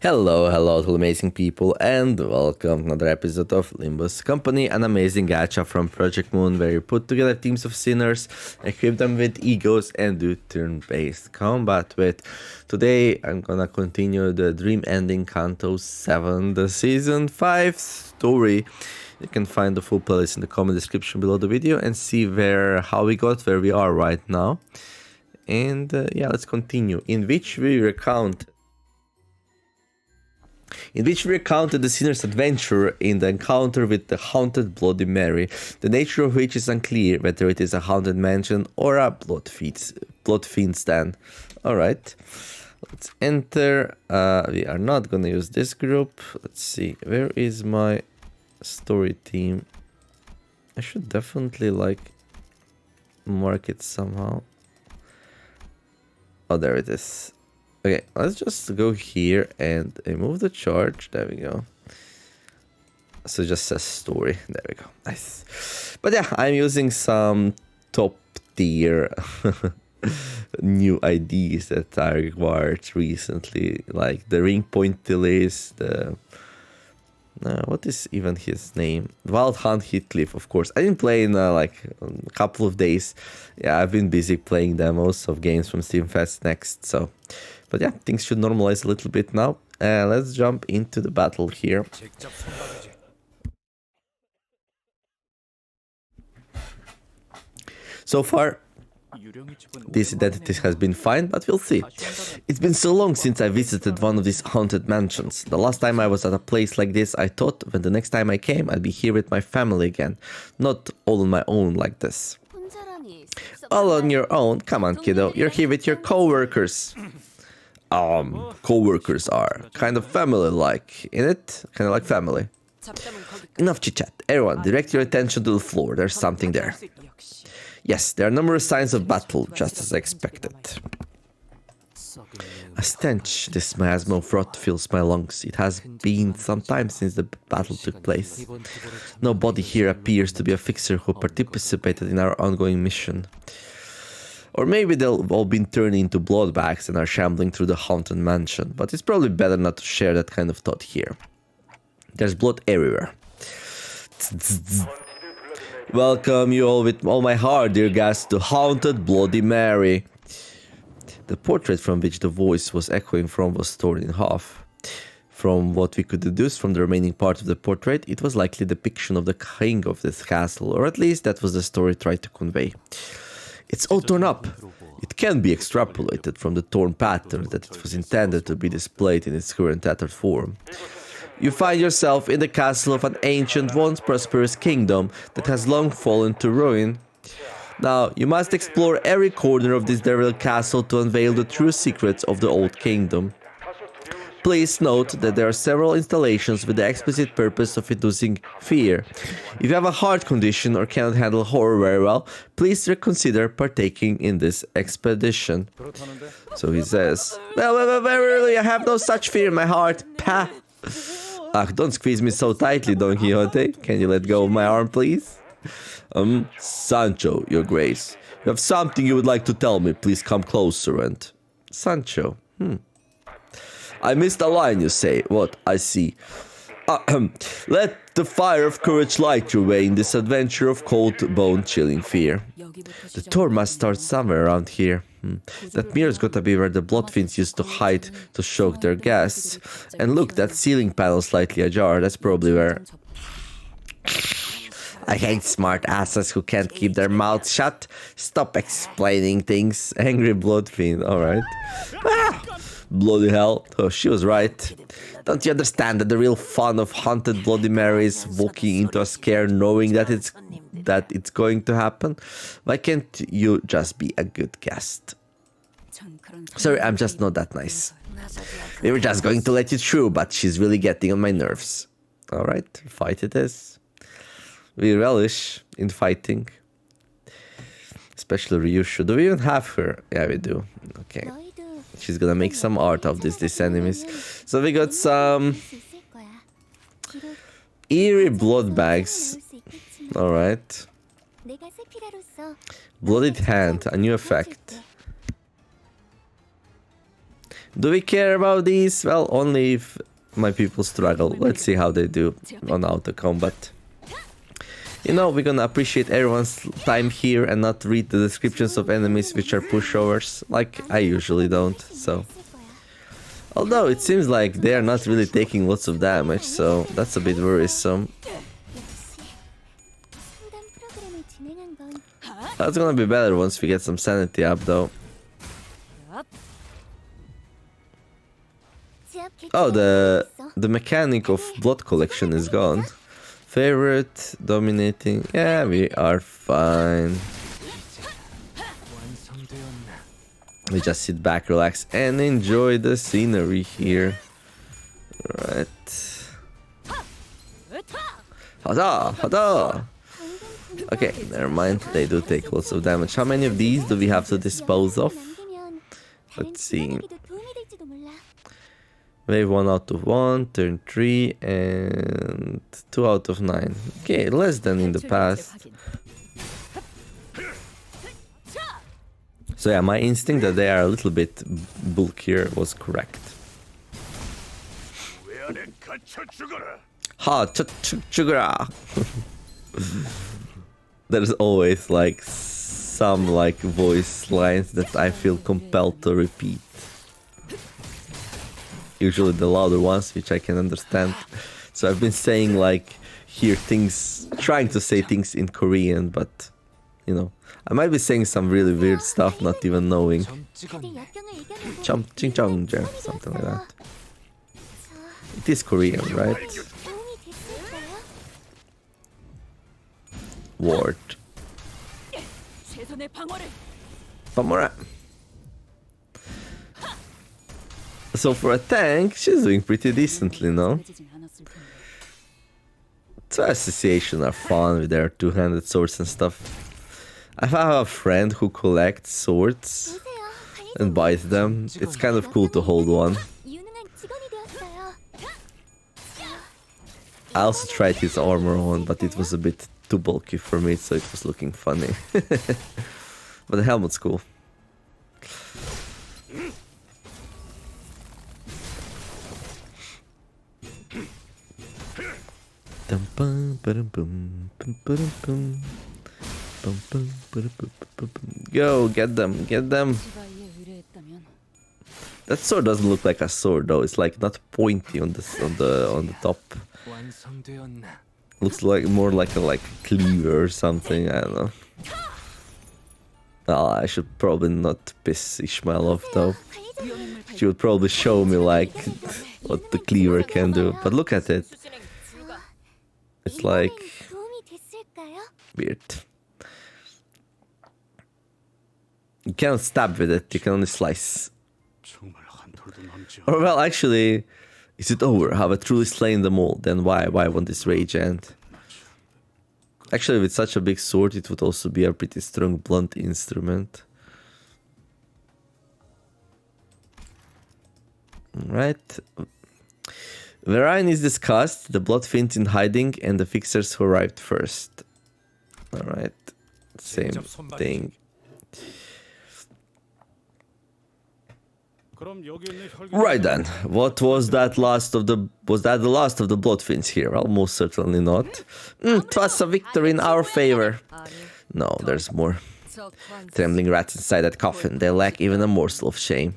Hello to amazing people, and welcome to another episode of Limbus Company, an amazing gacha from Project Moon where you put together teams of sinners, equip them with E.G.Os, and do turn-based combat with. Today, I'm gonna continue the Dream Ending Kanto 7, the Season 5 story. You can find the full playlist in the comment description below the video and see how we got where we are right now. And yeah, let's continue. In which we recounted the sinner's adventure in the encounter with the haunted Bloody Mary, the nature of which is unclear, whether it is a haunted mansion or a blood fiend's den. Alright, let's enter. We are not gonna use this group. Let's see, where is my story team? I should definitely mark it somehow. Oh, there it is. Okay, let's just go here and remove the charge. There we go. So it just says story. There we go. Nice. But yeah, I'm using some top tier new IDs that I required recently, like the ring point delays, what is even his name? Wild Hunt Heathcliff, of course. I didn't play in a couple of days. Yeah, I've been busy playing demos of games from Steam Fest Next, so... But yeah, things should normalize a little bit now. Let's jump into the battle here. So far, this identity has been fine, but we'll see. It's been so long since I visited one of these haunted mansions. The last time I was at a place like this, I thought when the next time I came, I'd be here with my family again. Not all on my own like this. All on your own? Come on, kiddo. You're here with your co-workers. Co-workers are kind of family-like, innit? Kind of like family. Enough chit-chat. Everyone, direct your attention to the floor. There's something there. Yes, there are numerous signs of battle, just as I expected. A stench, this miasma of rot fills my lungs. It has been some time since the battle took place. Nobody here appears to be a fixer who participated in our ongoing mission. Or maybe they've all been turned into bloodbags and are shambling through the haunted mansion, but it's probably better not to share that kind of thought here. There's blood everywhere. Welcome you all with all my heart, dear guests, to Haunted Bloody Mary. The portrait from which the voice was echoing from was torn in half. From what we could deduce from the remaining part of the portrait, it was likely a depiction of the king of this castle, or at least that was the story tried to convey. It's all torn up. It can be extrapolated from the torn pattern that it was intended to be displayed in its current tattered form. You find yourself in the castle of an ancient, once prosperous kingdom that has long fallen to ruin. Now, you must explore every corner of this derelict castle to unveil the true secrets of the old kingdom. Please note that there are several installations with the explicit purpose of inducing fear. If you have a heart condition or cannot handle horror very well, please reconsider partaking in this expedition. So he says, well, really, I have no such fear in my heart. Pah! Don't squeeze me so tightly, Don Quixote. Can you let go of my arm, please? Sancho, your grace. You have something you would like to tell me. Please come closer and... Sancho, I missed a line, you say. What? I see. Let the fire of courage light your way in this adventure of cold, bone-chilling fear. The tour must start somewhere around here. That mirror's gotta be where the blood fiends used to hide to shock their guests. And look, that ceiling panel slightly ajar. That's probably where... I hate smart asses who can't keep their mouths shut. Stop explaining things. Angry blood fiend. Alright. Bloody hell. Oh, she was right. Don't you understand that the real fun of Haunted Bloody Mary is walking into a scare knowing that it's going to happen? Why can't you just be a good guest? Sorry, I'm just not that nice. We were just going to let you through, but she's really getting on my nerves. Alright, fight it is. We relish in fighting. Especially Ryushu. Do we even have her? Yeah, we do. Okay. She's gonna make some art of these enemies. So we got some eerie blood bags. Alright. Bloodied hand, a new effect. Do we care about these? Well, only if my people struggle. Let's see how they do on auto combat. You know, we're gonna appreciate everyone's time here and not read the descriptions of enemies which are pushovers, like I usually don't, so... Although it seems like they are not really taking lots of damage, so that's a bit worrisome. That's gonna be better once we get some sanity up, though. Oh, the mechanic of blood collection is gone. Favorite, dominating, yeah, we are fine. We just sit back, relax, and enjoy the scenery here. Right. Hada! Hada! Okay, never mind, they do take lots of damage. How many of these do we have to dispose of? Let's see. Wave 1 out of 1, turn 3, and 2 out of 9. Okay, less than in the past. So yeah, my instinct that they are a little bit bulkier was correct. Ha! Chugara! There's always like some like voice lines that I feel compelled to repeat. Usually the louder ones, which I can understand. So I've been saying like here things, trying to say things in Korean, but you know, I might be saying some really weird stuff, not even knowing. Something like that. It is Korean, right? Ward. Pamora. So for a tank, she's doing pretty decently, no? So association are fun with their two-handed swords and stuff. I have a friend who collects swords and buys them. It's kind of cool to hold one. I also tried his armor on, but it was a bit too bulky for me, so it was looking funny. But the helmet's cool. Go, get them, get them. That sword doesn't look like a sword though. It's like not pointy on the top. Looks like more like a cleaver or something. I don't know. Oh, I should probably not piss Ishmael off though. She would probably show me like what the cleaver can do. But look at it. It's like weird. You cannot stab with it, you can only slice. Or well, actually, is it over? Have I truly slain them all? Then why won't this rage end? Actually, with such a big sword, it would also be a pretty strong blunt instrument. Right. Ruina is discussed, the blood fiends in hiding, and the fixers who arrived first. Alright, same thing. Right then, what was that last of the... Was that the last of the blood fiends here? Well, most certainly not. 'Twas a victory in our favor. No, there's more. Trembling rats inside that coffin, they lack even a morsel of shame.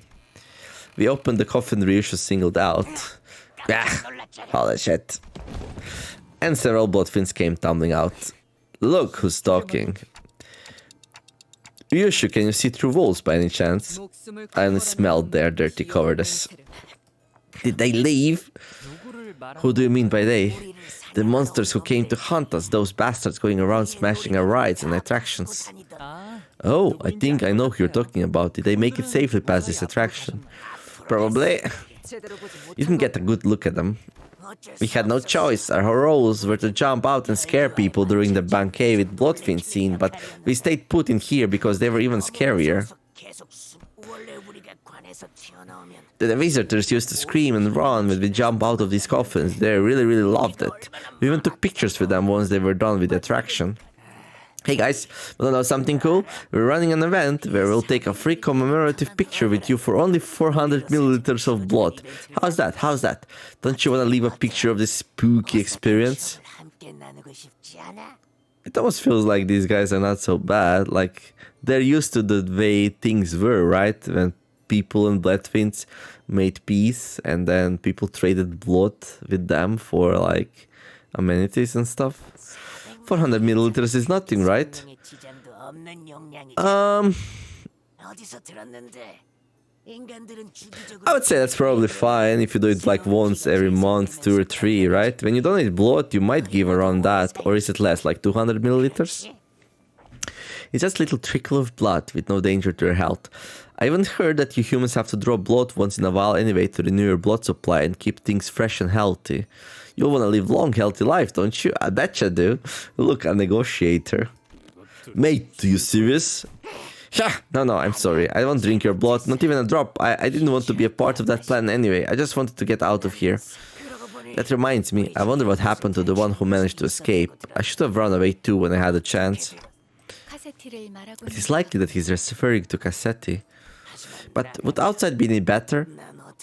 We opened the coffin Ryusha singled out. Ah, holy shit. And several blood fiends came tumbling out. Look who's talking. Ryusha, can you see through walls by any chance? I only smelled their dirty cowardice. Did they leave? Who do you mean by they? The monsters who came to hunt us, those bastards going around smashing our rides and attractions. Oh, I think I know who you're talking about. Did they make it safely past this attraction? Probably. You didn't get a good look at them. We had no choice. Our roles were to jump out and scare people during the banquet with Bloodfiend scene, but we stayed put in here because they were even scarier. The visitors used to scream and run when we jump out of these coffins. They really loved it. We even took pictures with them once they were done with the attraction. Hey guys, wanna know something cool? We're running an event where we'll take a free commemorative picture with you for only 400 milliliters of blood. How's that? How's that? Don't you wanna leave a picture of this spooky experience? It almost feels like these guys are not so bad. Like, they're used to the way things were, right? When people and Bloodfiends made peace and then people traded blood with them for, like, amenities and stuff. 400 milliliters is nothing, right? I would say that's probably fine if you do it like once every month, 2 or 3, right? When you donate blood, you might give around that, or is it less, like 200 milliliters? It's just a little trickle of blood with no danger to your health. I even heard that you humans have to draw blood once in a while anyway to renew your blood supply and keep things fresh and healthy. You want to live long, healthy life, don't you? I betcha do. Look, a negotiator. Mate, are you serious? No, I'm sorry. I won't drink your blood, not even a drop. I didn't want to be a part of that plan anyway. I just wanted to get out of here. That reminds me, I wonder what happened to the one who managed to escape. I should have run away too when I had a chance. It is likely that he's referring to Cassetti. But would outside be any better?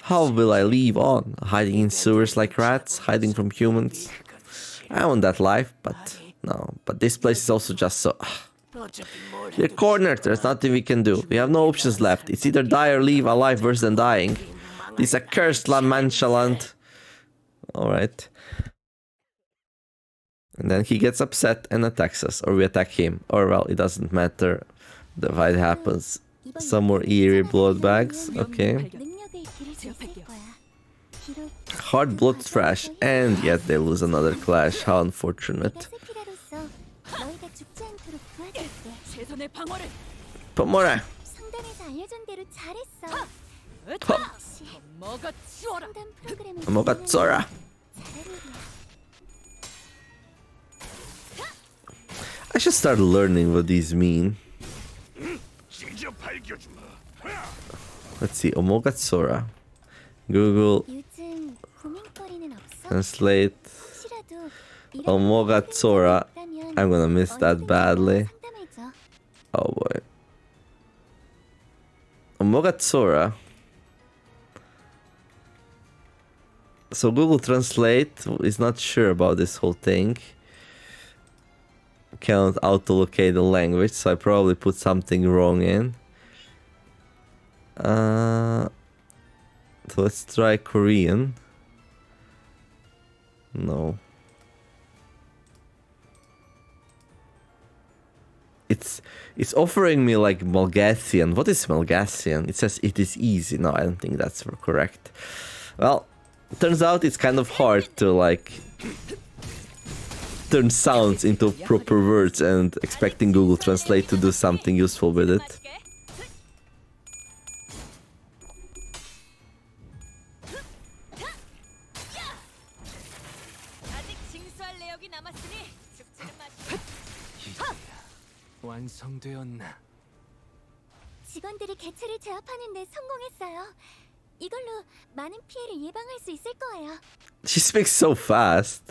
How will I live on? Hiding in sewers like rats? Hiding from humans? I want that life, but no. But this place is also just so... We're cornered, there's nothing we can do. We have no options left. It's either die or leave alive worse than dying. This accursed La Mancha land. Alright. And then he gets upset and attacks us. Or we attack him. Or well, it doesn't matter. The fight happens. Some more eerie blood bags. Okay. Hard blood trash. And yet they lose another clash. How unfortunate. Pomora! Mogatsora! I should start learning what these mean. Let's see, Omogatsora. Google. Translate. Omogatsora. I'm gonna miss that badly. Oh boy. Omogatsora. So Google Translate is not sure about this whole thing. Can't auto-locate the language, so I probably put something wrong in. So let's try Korean. No. It's offering me like Malgathian. What is Malgathian? It says it is easy. No, I don't think that's correct. Well, turns out it's kind of hard to like turn sounds into proper words and expecting Google Translate to do something useful with it. 직원들이 개체를 제압하는데 성공했어요. 이걸로 많은 피해를 예방할 수 있을 거예요. She speaks so fast.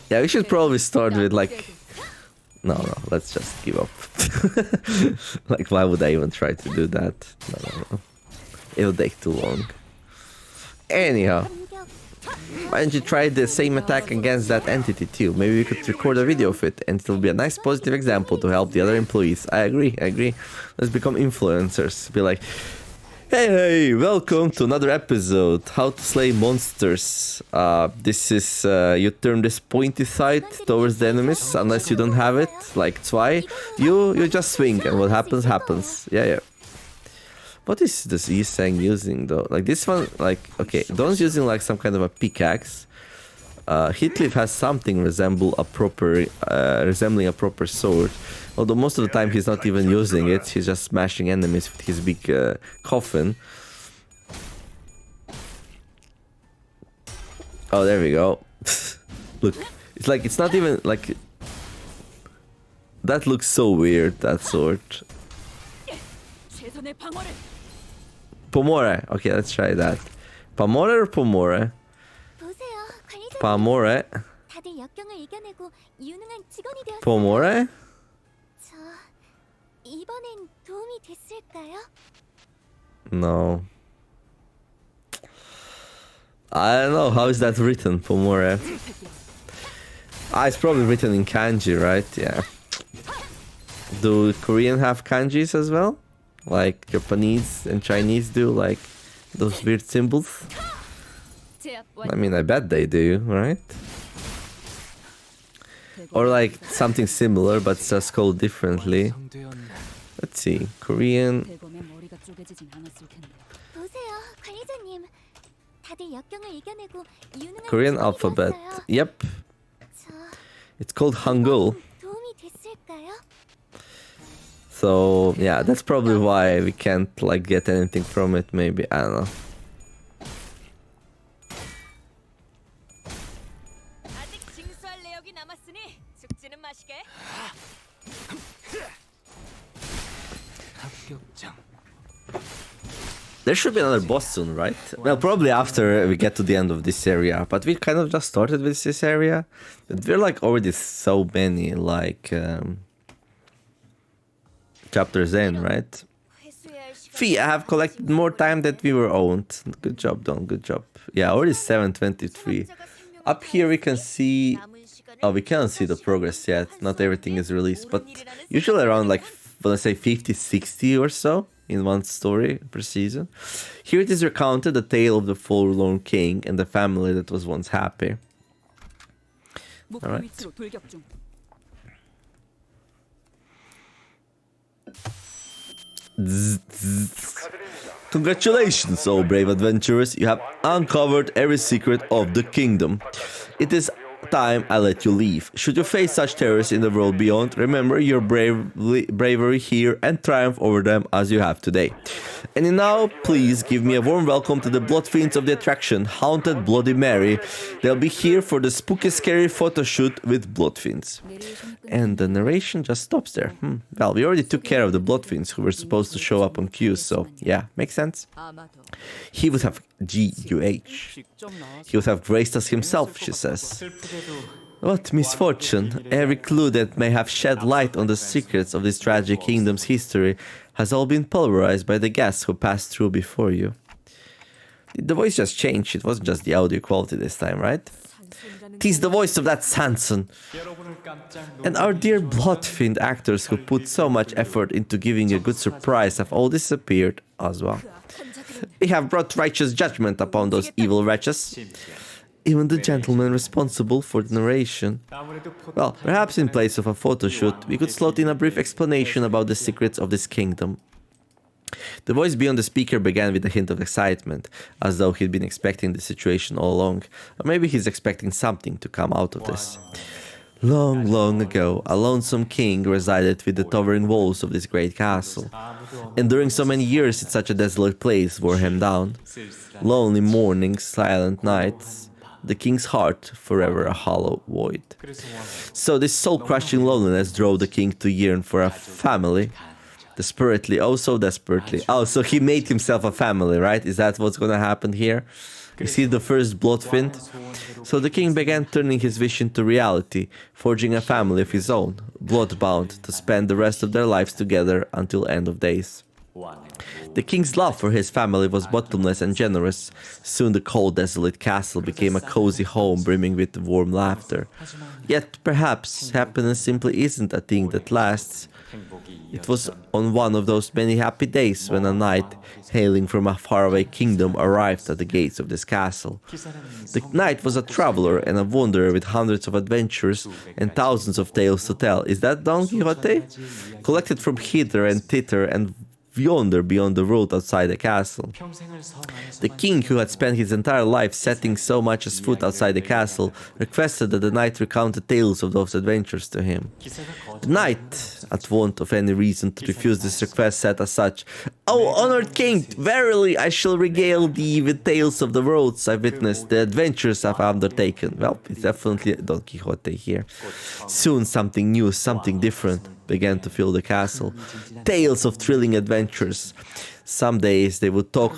Yeah, we should probably start with like... No, let's just give up. Like, why would I even try to do that? No. It'll take too long. Anyhow. Why don't you try the same attack against that entity too? Maybe we could record a video of it and it'll be a nice positive example to help the other employees. I agree. Let's become influencers. Be like, hey, welcome to another episode. How to slay monsters. This is, you turn this pointy side towards the enemies unless you don't have it. Like, Zwei. You just swing and what happens, happens. Yeah. What is this Yisang using though? Like this one, like, okay, Don's using like some kind of a pickaxe. Hitleaf has something resembling a proper sword. Although most of the time he's not even using it, he's just smashing enemies with his big coffin. Oh, there we go. Look, it's like, it's not even like... That looks so weird, that sword. Pomore. Okay, let's try that. Pamore or Pomore? Pamore. Pomore? 저 이번엔 도움이 됐을까요? No. I don't know. How is that written, Pomore? Ah, it's probably written in kanji, right? Yeah. Do Korean have kanjis as well? Like Japanese and Chinese do? Like those weird symbols? I mean, I bet they do, right? Or like something similar, but it's just called differently. Let's see. Korean. 보세요, 관리자님. 다들 역경을 이겨내고 유능한 Korean 직원이 alphabet. 되었어요. Yep. 저 It's called Hangul. 도움이 됐을까요? So yeah, that's probably why we can't like get anything from it. Maybe, I don't know. 아직 징수할 내역이 남았으니 죽지는 마시게. There should be another boss soon, right? Well, probably after we get to the end of this area. But we kind of just started with this area. But we're like already so many like chapters in, right? Fee, I have collected more time than we were owned. Good job, Don. Good job. Yeah, already 723. Up here we can see... Oh, we can't see the progress yet. Not everything is released. But usually around like, let's say 50, 60 or so in one story per season. Here it is recounted, the tale of the forlorn king and the family that was once happy. Alright. Congratulations, oh brave adventurers, you have uncovered every secret of the kingdom. It is time I let you leave. Should you face such terrors in the world beyond, remember your bravery here and triumph over them as you have today. And now, please give me a warm welcome to the blood fiends of the attraction, Haunted Bloody Mary. They'll be here for the spooky, scary photo shoot with blood fiends. And the narration just stops there. Well, we already took care of the blood fiends who were supposed to show up on cues, so yeah, makes sense. He would have G.U.H. He would have graced us himself, she says. What misfortune! Every clue that may have shed light on the secrets of this tragic kingdom's history has all been pulverized by the guests who passed through before you. Did the voice just change? It wasn't just the audio quality this time, right? 'Tis the voice of that Sanson. And our dear blood-fiend actors who put so much effort into giving a good surprise have all disappeared as well. We have brought righteous judgment upon those evil wretches. Even the gentleman responsible for the narration. Well, perhaps in place of a photo shoot, we could slot in a brief explanation about the secrets of this kingdom. The voice beyond the speaker began with a hint of excitement, as though he'd been expecting the situation all along, or maybe he's expecting something to come out of this. Long, long ago, a lonesome king resided within the towering walls of this great castle. Enduring so many years in such a desolate place wore him down. Lonely mornings, silent nights, the king's heart forever a hollow void. So this soul-crushing loneliness drove the king to yearn for a family. Desperately, oh so desperately. Oh, so he made himself a family, right? Is that what's gonna happen here? You see the first blood fiend? So the king began turning his vision to reality, forging a family of his own, blood-bound, to spend the rest of their lives together until end of days. The king's love for his family was bottomless and generous. Soon the cold, desolate castle became a cozy home brimming with warm laughter. Yet, perhaps, happiness simply isn't a thing that lasts. It was on one of those many happy days when a knight, hailing from a faraway kingdom, arrived at the gates of this castle. The knight was a traveler and a wanderer with hundreds of adventures and thousands of tales to tell. Is that Don Quixote? Collected from hither and thither and yonder beyond the road outside the castle. The king, who had spent his entire life setting so much as foot outside the castle, requested that the knight recount the tales of those adventures to him. The knight, at want of any reason to refuse this request, said as such, "O honored king, verily I shall regale thee with tales of the roads I've witnessed, the adventures I've undertaken." Well, it's definitely Don Quixote here. Soon something new, something different began to fill the castle. Tales of thrilling adventures. Some days they would talk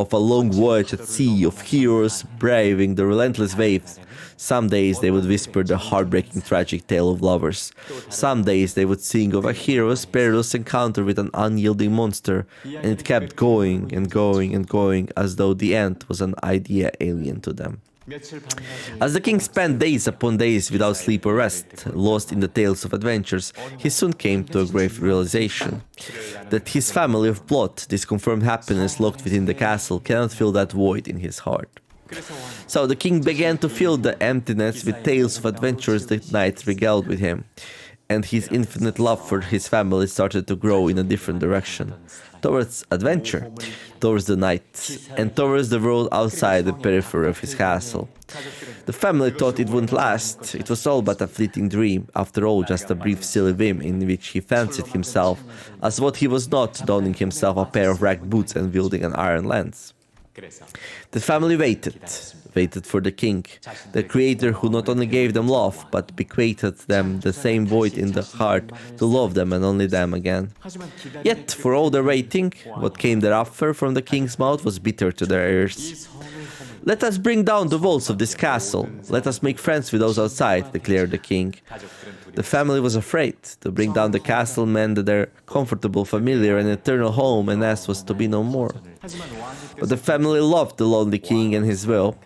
of a long voyage at sea of heroes braving the relentless waves. Some days they would whisper the heartbreaking tragic tale of lovers. Some days they would sing of a hero's perilous encounter with an unyielding monster, and it kept going and going and going as though the end was an idea alien to them. As the king spent days upon days without sleep or rest, lost in the tales of adventures, he soon came to a grave realization that his family of blood, this confirmed happiness locked within the castle, cannot fill that void in his heart. So the king began to fill the emptiness with tales of adventures that night regaled with him, and his infinite love for his family started to grow in a different direction, towards adventure, towards the night, and towards the world outside the periphery of his castle. The family thought it wouldn't last. It was all but a fleeting dream, after all just a brief silly whim in which he fancied himself as what he was not, donning himself a pair of ragged boots and wielding an iron lance. The family waited for the king, the creator who not only gave them love, but bequeathed them the same void in the heart to love them and only them again. Yet, for all their waiting, what came thereafter from the king's mouth was bitter to their ears. "Let us bring down the walls of this castle. Let us make friends with those outside," declared the king. The family was afraid. To bring down the castle meant that their comfortable, familiar, and eternal home and nest was to be no more. But the family loved the lonely king and his will,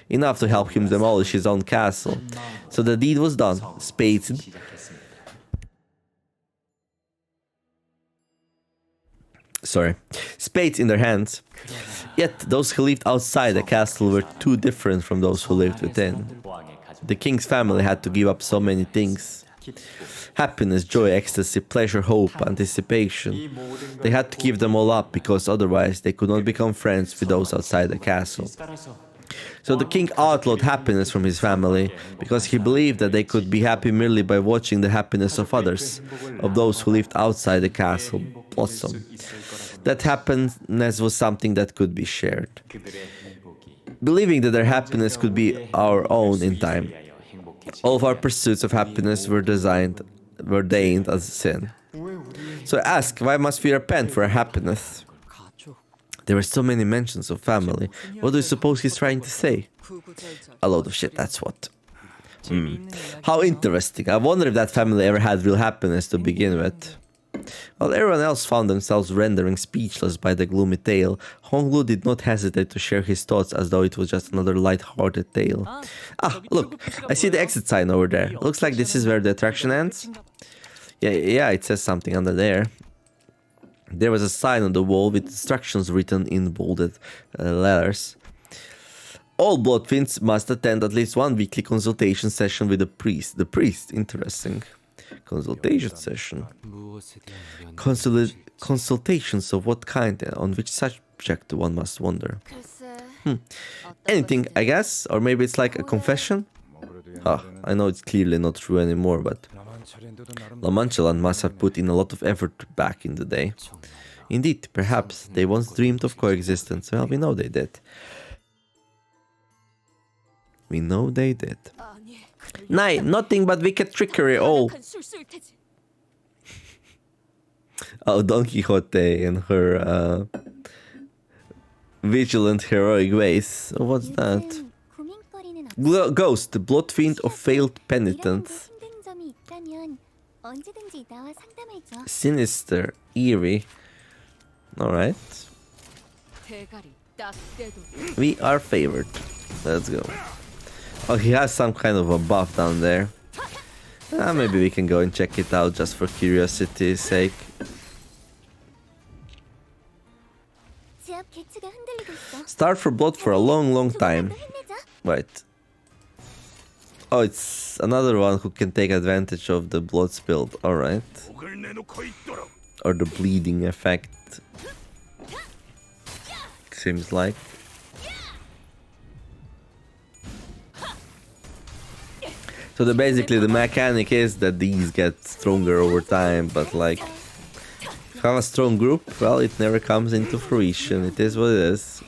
enough to help him demolish his own castle. So the deed was done. Spades in their hands. Yet those who lived outside the castle were too different from those who lived within. The king's family had to give up so many things. Happiness, joy, ecstasy, pleasure, hope, anticipation. They had to give them all up because otherwise they could not become friends with those outside the castle. So the king outlawed happiness from his family because he believed that they could be happy merely by watching the happiness of others, of those who lived outside the castle, blossom. That happiness was something that could be shared. Believing that their happiness could be our own in time. All of our pursuits of happiness were ordained as sin. So I ask, why must we repent for our happiness? There were so many mentions of family. What do you suppose he's trying to say? A load of shit, that's what. How interesting. I wonder if that family ever had real happiness to begin with. While everyone else found themselves rendering speechless by the gloomy tale, Honglu did not hesitate to share his thoughts as though it was just another light-hearted tale. Ah, look, I see the exit sign over there. Looks like this is where the attraction ends. Yeah, it says something under there. There was a sign on the wall with instructions written in bolded letters. All Bloodfiends must attend at least one weekly consultation session with the priest. The priest, interesting. Consultation session. Consultations of what kind and on which subject, one must wonder. Anything, I guess? Or maybe it's like a confession? I know it's clearly not true anymore, but La Manchaland must have put in a lot of effort back in the day. Indeed, perhaps they once dreamed of coexistence. Well, we know they did. We know they did. Nay, nothing but wicked trickery, all. Oh, Don Quixote and her vigilant heroic ways. Oh, what's that? Ghost, the blood fiend of failed penitence. Sinister, eerie. Alright. We are favored. Let's go. Oh, he has some kind of a buff down there. Maybe we can go and check it out just for curiosity's sake. Starve for blood for a long time. Right. Oh, it's another one who can take advantage of the blood spilled. Alright. Or the bleeding effect. Seems like. So basically the mechanic is that these get stronger over time, but like, if you have a strong group, well, it never comes into fruition. It is what it is.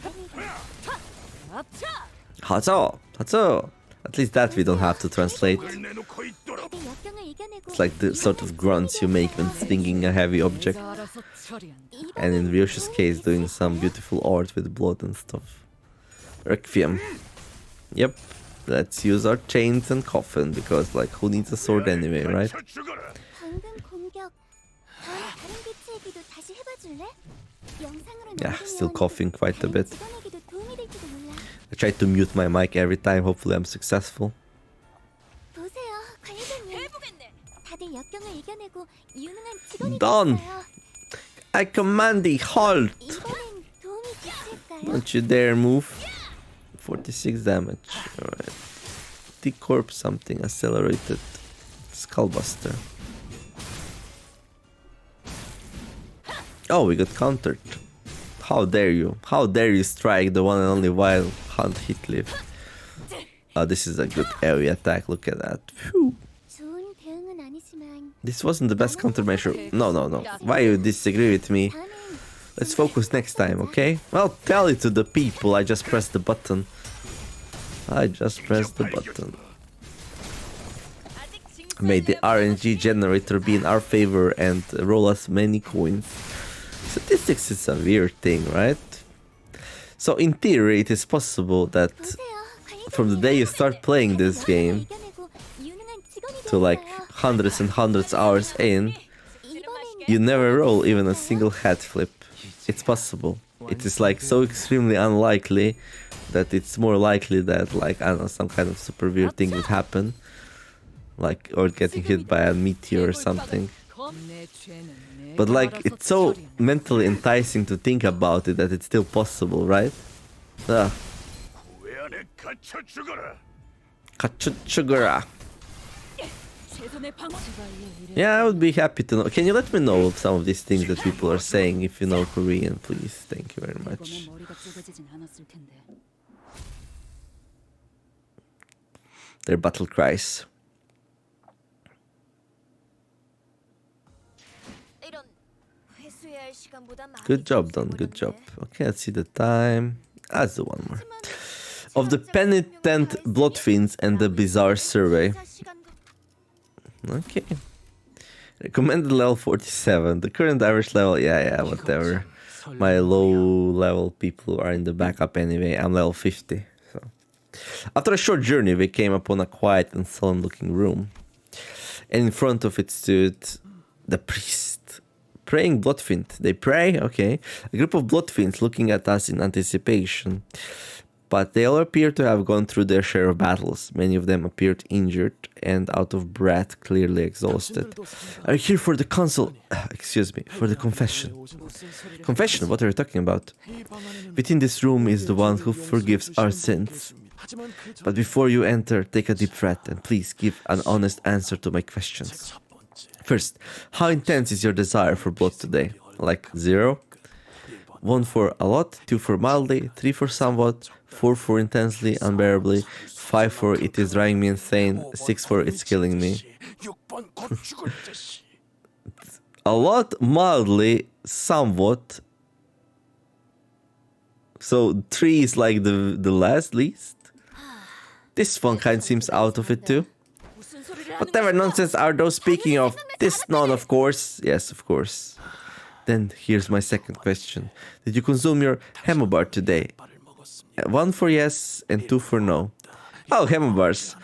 Hatso! Hatso! At least that we don't have to translate. 다들 역경을 이겨내고 It's like the sort of grunts you make when swinging a heavy object. 알아서 처리한다. And in Ryoshi's case, doing some beautiful art with blood and stuff. Requiem. Yep. Let's use our chains and coffin, because like, who needs a sword anyway, right? 방금 공격 다른 빛의 기도 다시 해봐줄래? 영상으로 Yeah, still 남기면 coughing quite a bit. 직원에게도 도움이 될지도 몰라. I tried to mute my mic every time, hopefully I'm successful. 보세요, 관리자님. 해보겠네. 다들 역경을 이겨내고 유능한 직원이 Done. 됐어요. I command thee, halt! 이번엔 도움이 됐을까요? Don't you dare move. 46 damage. Alright. Decorp something, accelerated. Skullbuster. Oh, we got countered. How dare you? How dare you strike the one and only wild hunt hit live? Oh, this is a good area attack, look at that. Phew. 좋은 대응은 아니지만 This wasn't the best countermeasure. No, no, no. Why you disagree with me? 다음엔 Let's focus next time, okay? Well, tell it to the people. I just pressed the button. I just pressed the button. 아직 징수할 May the 내역이 RNG generator be in our favor and roll us many coins. Statistics is a weird thing, right? So in theory, it is possible that 보세요, 관리자님. from the day you start playing this 다들 game 역경을 이겨내고 유능한 직원이 to like 됐어요. hundreds and hundreds hours in, 이번엔 you never roll even a single head flip. It's possible. It is like so extremely unlikely that it's more likely that like, I don't know, some kind of super weird thing would happen. Like, or getting hit by a meteor or something. 내 죄는 내가 But like, 알아서 it's so 처리한다. mentally enticing to think about it that it's still possible, right? Ah, 왜 안에 갇혀 죽어라. Kachuchugura. 최선의 방어. Yeah, I would be happy to know. Can you let me know of some of these things that people are saying if you know Korean, please? Thank you very much. 머리가 쪼개지진 않았을 텐데. Their battle cries. 이런 회수해야 할 시간보다 많이 Good job done, good job. Okay, let's see the time. Let's do one more. Of the penitent bloodfiends and the bizarre survey. Okay. Recommended level 47. The current average level, yeah, whatever. My low level people are in the backup anyway. I'm level 50. So. After a short journey, we came upon a quiet and solemn looking room. And in front of it stood the priest. Praying bloodfiend. They pray? Okay. A group of bloodfiends looking at us in anticipation. But they all appear to have gone through their share of battles. Many of them appeared injured and out of breath, clearly exhausted. Are you here for the council? Excuse me, for the confession. Confession? What are you talking about? Within this room is the one who forgives our sins. But before you enter, take a deep breath and please give an honest answer to my questions. First, how intense is your desire for blood today? Like 0? 1 for a lot, 2 for mildly, 3 for somewhat, 4 for intensely, unbearably, 5 for it is driving me insane, 6 for it's killing me. 6번 곧 죽을 듯이. A lot, mildly, somewhat. So 3 is like the last least. This one kind seems out of it too. 무슨 소리를 하는 Whatever nonsense are those speaking of? This none, of course. Yes, of course. Then here's my second question. Did you consume your hemobar today? 1 for yes and 2 for no. Oh, hemobars.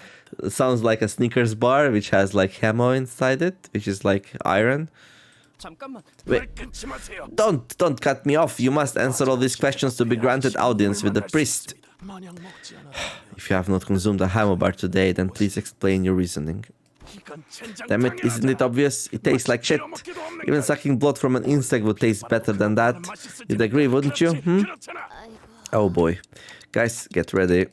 Sounds like a Snickers bar which has like hemo inside it, which is like iron. 잠깐만. Wait. 말 끊지 마세요. Don't cut me off. You must answer all these questions to be granted audience with the priest. 마냥 먹지 않아. If you have not consumed a hemobar today, then please explain your reasoning. 이건 젠장 Damn it, isn't it obvious? It tastes like shit. Even sucking blood from an insect would taste better than that. You'd agree, wouldn't you? 그렇잖아. Oh boy. Guys, get ready.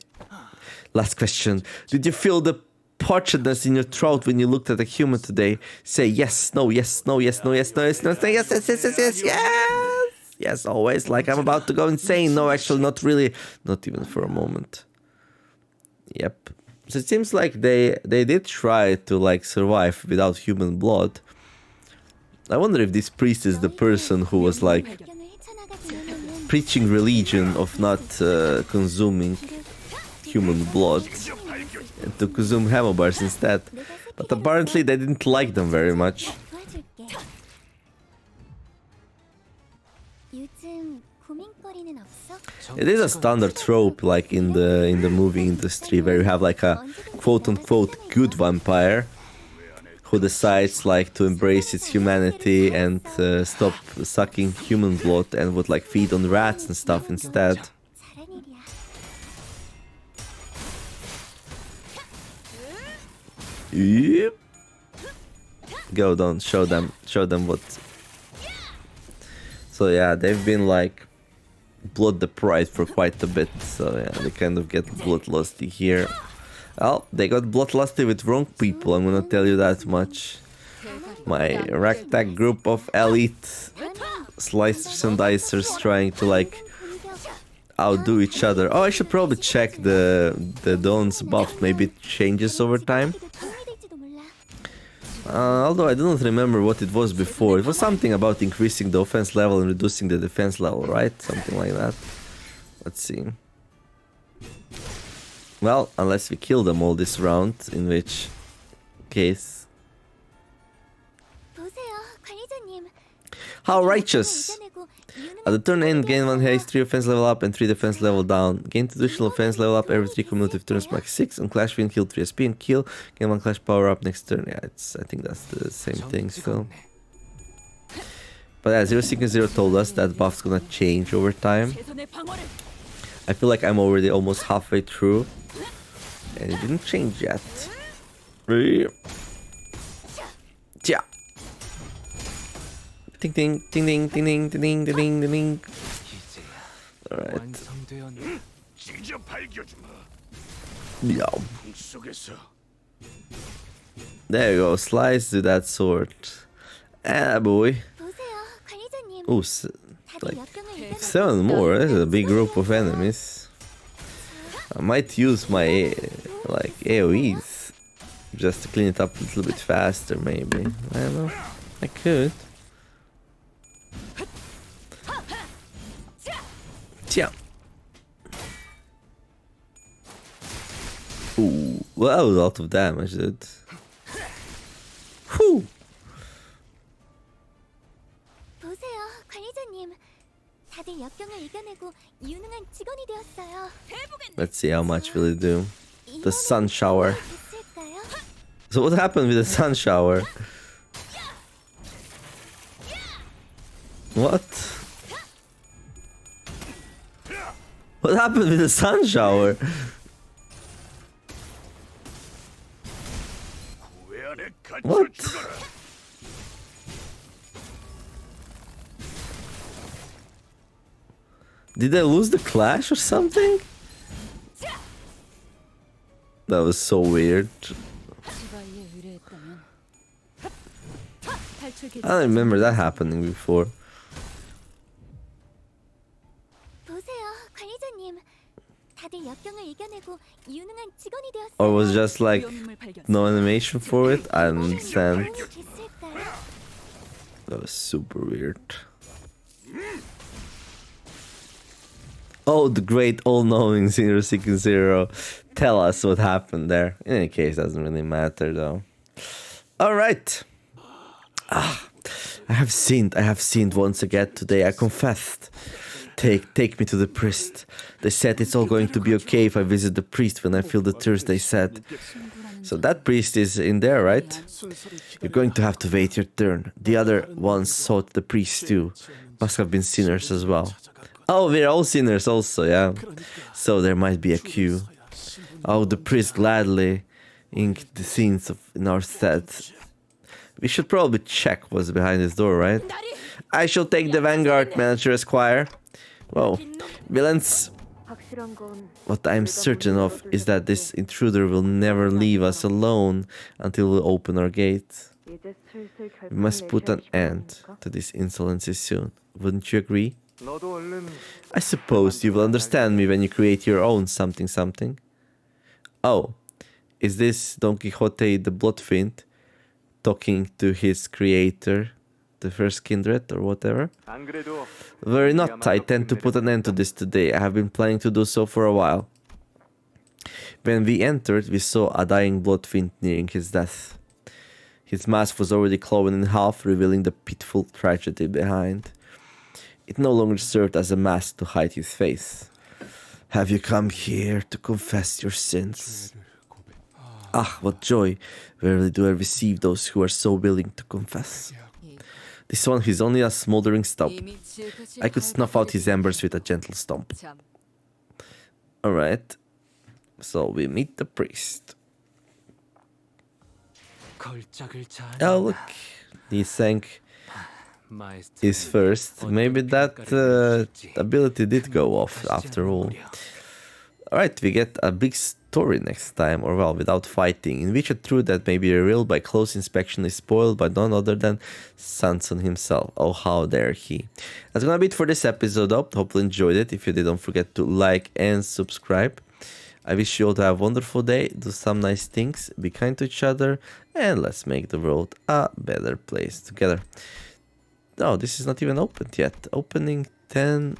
Last question. Did you feel the parchedness in your throat when you looked at a human today? Say yes, no, yes, no, yes, no, yes, no, yes, no, say yes, yes, yes, yes, yes, yes. Yes, always. Like I'm about to go insane. No, actually, not really. Not even for a moment. Yep. So it seems like they did try to like survive without human blood. I wonder if this priest is the person who was like 역경을 헤쳐나가지 preaching religion of not consuming human blood. and to consume handlebars instead. But apparently they didn't like them very much. 도와줄게. 요즘 고민거리는 없어? It is a standard trope, like in the movie industry, where you have like a quote-unquote good vampire who decides like to embrace its humanity and stop sucking human blood and would like feed on rats and stuff instead. 잘한 일이야. Yep. Go, don't show them what. So yeah, they've been like blood deprived for quite a bit, so yeah, they kind of get bloodlusty here. Well, they got bloodlusty with wrong people, I'm gonna tell you that much. My ragtag group of elite slicers and dicers trying to like outdo each other. Oh, I should probably check the Dawn's buff, maybe it changes over time. Although I do not remember what it was before. It was something about increasing the offense level and reducing the defense level, right? Something like that. Let's see. Well, unless we kill them all this round, in which case... 보세요, 관리자님. How righteous! At the turn end, gain 1 haste, 3 offense level up and 3 defense level down. Gain additional offense level up every 3 cumulative turns, max 6. On Clash Win, heal 3 SP and kill. Gain 1 Clash power up next turn. Yeah, I think that's the same thing still. But yeah, 060 told us that buff's gonna change over time. 최선의 방어를. I feel like I'm already almost halfway through. And it didn't change yet. Yeah. Ding ding ding ding ding ding ding ding ding ding. Alright. 완성되었네. 찢어 발겨주마. Yeah. 속에서 There you go. Slice to that sword. Ah, boy. 보세요, 관리자님. Oh, 다들 like 역경을 이겨내고 7 more. This is a big group of enemies. I might use my like AoEs just to clean it up a little bit faster, maybe. I don't know. I could. Yeah. Ooh, well, that was a lot of damage, dude. Whew. 보세요, 관리자님. 다들 역경을 이겨내고 유능한 직원이 되었어요. Let's see how much will it do. The sun shower. 됐을까요? So what happened with the sun shower? What? What happened with the sun shower? 구애 안에 갇혀 What? 죽어라. Did I lose the clash or something? That was so weird. 시바이에 의뢰했다면. 탈출 I don't remember that happening before. 보세요, 관리자님. 다들 역경을 이겨내고 유능한 직원이 되었어요. Or was just like 위험을 발견. no animation for it? I don't understand. 됐을까요? That was super weird. Oh, the great all-knowing 060. Tell us what happened there. In any case, doesn't really matter though. All right. I have sinned once again today. I confessed. Take me to the priest. They said it's all going to be okay if I visit the priest when I feel the thirst, they said. So that priest is in there, right? You're going to have to wait your turn. The other ones sought the priest too. Must have been sinners as well. Oh, we're all sinners also, yeah. So there might be a queue. Oh, the priest gladly inked the scenes in our stead. We should probably check what's behind this door, right? I shall take the vanguard, Manager Esquire. Whoa, villains. What I'm certain of is that this intruder will never leave us alone until we open our gate. We must put an end to this insolency soon. Wouldn't you agree? I suppose you will understand me when you create your own something something. Oh, is this Don Quixote the Bloodfiend talking to his creator, the first kindred or whatever? Worry not, I tend to put an end to this today. I have been planning to do so for a while. When we entered, we saw a dying bloodfiend nearing his death. His mask was already cloven in half, revealing the pitiful tragedy behind. It no longer served as a mask to hide his face. Have you come here to confess your sins? Ah, what joy! Rarely do I receive those who are so willing to confess. This one is only a smoldering stump. I could snuff out his embers with a gentle stomp. Alright. So we meet the priest. Oh, look. He sank his first. Maybe that ability did go off after all. Alright, we get a big story next time, or well, without fighting, in which a truth that may be revealed by close inspection is spoiled by none other than Samson himself. Oh, how dare he. That's gonna be it for this episode. Hopefully enjoyed it. If you did, don't forget to like and subscribe. I wish you all to have a wonderful day, do some nice things, be kind to each other, and let's make the world a better place together. No, this is not even opened yet. Opening 10...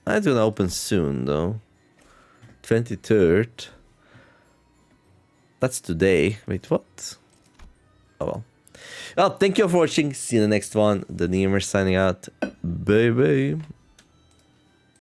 It's gonna open soon though. 23rd. That's today. Wait, what? Oh well. Well, thank you for watching. See you in the next one. TheNeomare signing out. Bye bye.